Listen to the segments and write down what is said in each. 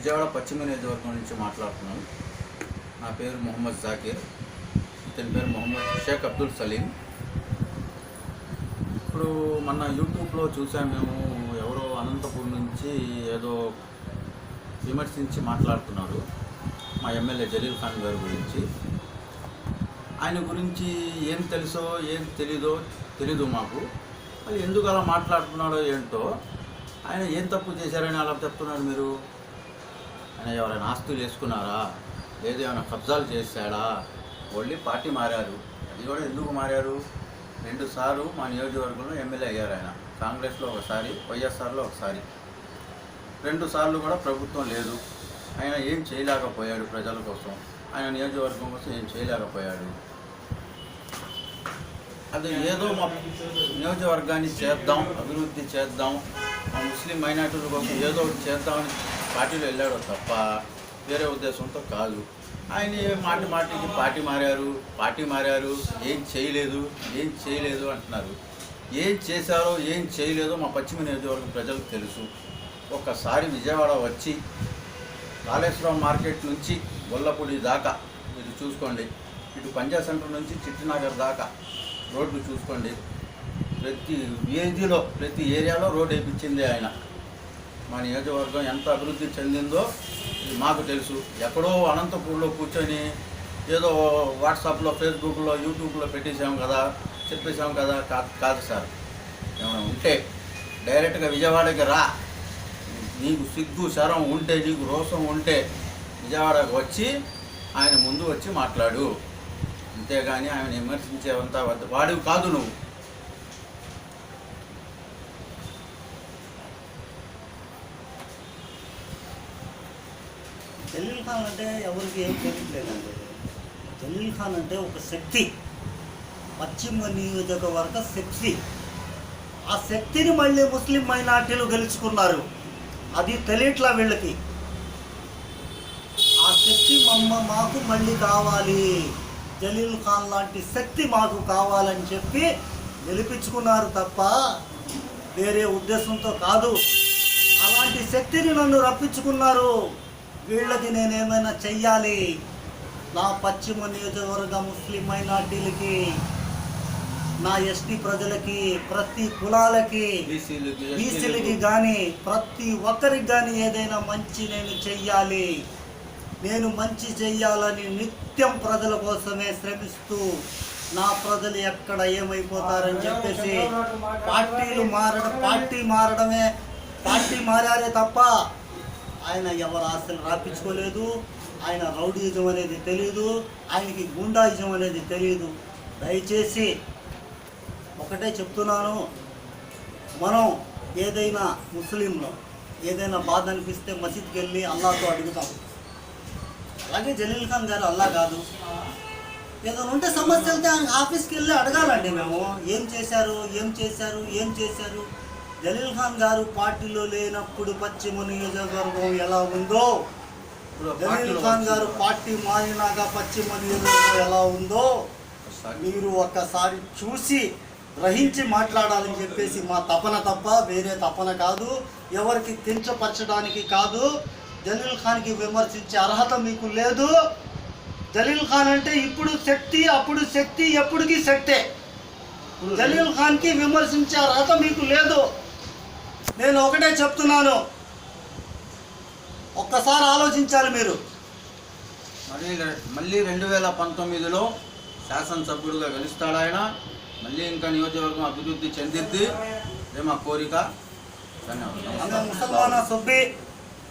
విజయవాడ పశ్చిమ నియోజకవర్గం నుంచి మాట్లాడుతున్నాను. నా పేరు మొహమ్మద్ జాకీర్, ఇతని పేరు మొహమ్మద్ షేక్ అబ్దుల్ సలీం. ఇప్పుడు మన యూట్యూబ్లో చూసాం మేము, ఎవరో అనంతపూర్ నుంచి ఏదో విమర్శించి మాట్లాడుతున్నారు మా ఎమ్మెల్యే జలీల్ ఖాన్ గారి గురించి. ఆయన గురించి ఏం తెలుసో ఏం తెలీదు మాకు. అది ఎందుకు అలా మాట్లాడుతున్నాడో ఏంటో. ఆయన ఏం తప్పు చేశారని అలా చెప్తున్నారు మీరు? ఆయన ఎవరైనా ఆస్తులు వేసుకున్నారా, లేదు ఏమైనా కబ్జాలు చేశాడా? ఓన్లీ పార్టీ మారారు. అది కూడా ఎందుకు మారారు? 2 సార్లు మా నియోజకవర్గంలో ఎమ్మెల్యే అయ్యారు ఆయన. కాంగ్రెస్లో ఒకసారి, వైఎస్ఆర్లో ఒకసారి. 2 సార్లు కూడా ప్రభుత్వం లేదు. ఆయన ఏం చేయలేకపోయాడు ప్రజల కోసం, ఆయన నియోజకవర్గం కోసం ఏం చేయలేకపోయాడు. అది ఏదో మా నియోజకవర్గాన్ని చేద్దాం, అభివృద్ధి చేద్దాం, మా ముస్లిం మైనార్టీల కోసం ఏదో ఒకటి చేద్దామని పార్టీలో వెళ్ళాడు తప్ప వేరే ఉద్దేశంతో కాదు. ఆయన మాటికి పార్టీ మారారు, ఏం చేయలేదు అంటున్నారు. ఏం చేశారో ఏం చేయలేదో మా పశ్చిమ నియోజకవర్గం ప్రజలకు తెలుసు. ఒక్కసారి విజయవాడ వచ్చి కాళేశ్వరం మార్కెట్ నుంచి గొల్లపూడి దాకా మీరు చూసుకోండి. ఇటు పంజా సెంటర్ నుంచి చిట్టినగర్ దాకా రోడ్లు చూసుకోండి. ప్రతి వీధిలో, ప్రతి ఏరియాలో రోడ్డు వేయించిందే ఆయన. మా నియోజకవర్గం ఎంత అభివృద్ధి చెందిందో మాకు తెలుసు. ఎక్కడో అనంతపూర్లో కూర్చొని ఏదో వాట్సాప్లో, ఫేస్బుక్లో, యూట్యూబ్లో చెప్పేసాము కదా కాదు సార్. ఏమైనా ఉంటే డైరెక్ట్గా విజయవాడకి రా. నీకు సిగ్గు శరం ఉంటే, నీకు రోషం ఉంటే విజయవాడకు వచ్చి ఆయన ముందు వచ్చి మాట్లాడు. అంతేగాని ఆయన విమర్శించేవంతా వాడివి కాదు నువ్వు. జలీల్ ఖాన్ అంటే ఎవరికి ఏం తెలియట్లేదండి. జలీల్ ఖాన్ అంటే ఒక శక్తి, పశ్చిమ నియోజకవర్గ శక్తి. ఆ శక్తిని మళ్ళీ ముస్లిం మైనార్టీలు గెలుచుకున్నారు. అది తెలియట్లా వీళ్ళకి. ఆ శక్తి మాకు మళ్ళీ కావాలి, జలీల్ ఖాన్ లాంటి శక్తి మాకు కావాలని చెప్పి గెలిపించుకున్నారు తప్ప వేరే ఉద్దేశంతో కాదు. అలాంటి శక్తిని నన్ను రప్పించుకున్నారు. వీళ్ళకి నేనేమైనా చెయ్యాలి. నా పశ్చిమ నియోజకవర్గ ముస్లిం మైనార్టీలకి, నా ఎస్టీ ప్రజలకి, ప్రతి కులాలకి, బీసీలకి కానీ ప్రతి ఒక్కరికి కానీ ఏదైనా మంచి నేను చెయ్యాలి. నేను మంచి చెయ్యాలని నిత్యం ప్రజల కోసమే శ్రమిస్తూ, నా ప్రజలు ఎక్కడ ఏమైపోతారని చెప్పేసి పార్టీ మారారే తప్ప ఆయన ఎవరు ఆశలు రాపించుకోలేదు. ఆయన రౌడీయిజం అనేది తెలియదు, ఆయనకి గుండాయిజం అనేది తెలియదు. దయచేసి ఒకటే చెప్తున్నాను, మనం ఏదైనా ముస్లింలో ఏదైనా బాధ అనిపిస్తే మసీద్కి వెళ్ళి అల్లాతో అడుగుతాం. అలాగే జలీల్ ఖాన్ గారు అల్లా కాదు. ఏదైనా ఉంటే సమస్య వెళ్తే ఆయన ఆఫీస్కి వెళ్ళి అడగాలండి. మేము ఏం చేశారు. జలీల్ ఖాన్ గారు పార్టీలో లేనప్పుడు పశ్చిమ నియోజకవర్గం ఎలా ఉందో, జలీల్ ఖాన్ గారు పార్టీ మారినాక పశ్చిమ నియోజకవర్గం ఎలా ఉందో మీరు ఒక్కసారి చూసి గ్రహించి మాట్లాడాలని చెప్పేసి మా తపన తప్ప వేరే తపన కాదు. ఎవరికి కించపరచడానికి కాదు. జలీల్ ఖాన్కి విమర్శించే అర్హత మీకు లేదు. జలీల్ ఖాన్ అంటే ఇప్పుడు శక్తి, అప్పుడు శక్తి, ఎప్పటికీ శక్తే. జలీల్ ఖాన్కి విమర్శించే అర్హత మీకు లేదు. నేను ఒకటే చెప్తున్నాను, ఒక్కసారి ఆలోచించాలి మీరు. మళ్ళీ 2019లో శాసనసభ్యుడిగా గెలుస్తాడు ఆయన. మళ్ళీ ఇంకా నియోజకవర్గం అభివృద్ధి చెందిద్ది, ఇదే మా కోరిక. ధన్యవాదాలు. मुसलमान सभी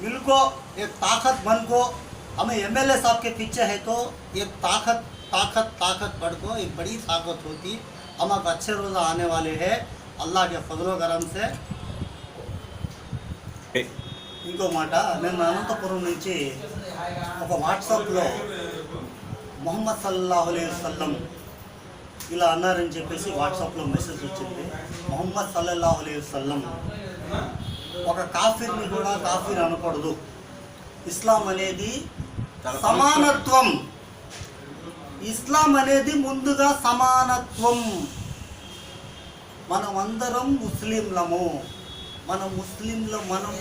मिलको एक ताकत बन को हमें एमएलए साहब के पीछे है तो एक ताकत बढ़ को एक बड़ी ताकत होती. हम अच्छे रोज़ आने वाले हैं अल्लाह के फजलो करम से. ఇంకో మాట, నేను అనంతపురం నుంచి ఒక వాట్సాప్లో మొహమ్మద్ సల్లల్లాహు అలైహి వసల్లం ఇలా అన్నారని చెప్పేసి వాట్సాప్లో మెసేజ్ వచ్చింది. మొహమ్మద్ సల్లల్లాహు అలైహి వసల్లం ఒక కాఫీర్ని కూడా కాఫీర్ అనకూడదు. ఇస్లాం అనేది సమానత్వం. ఇస్లాం అనేది ముందుగా సమానత్వం. మనమందరం ముస్లింలము. మన ముస్లింలు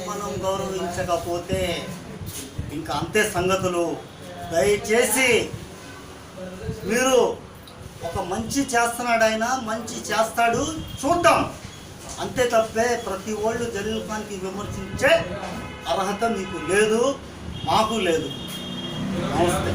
మనం గౌరవించకపోతే ఇంకా అంతే సంగతులు. దయచేసి మీరు ఒక మంచి చేస్తున్నాడు, ఆయన మంచి చేస్తాడు, చూద్దాం. అంతే తప్పే ప్రతి వాళ్ళు జలీల్ ఖాన్కి విమర్శించే అర్హత మీకు లేదు, మాకు లేదు. నమస్తే.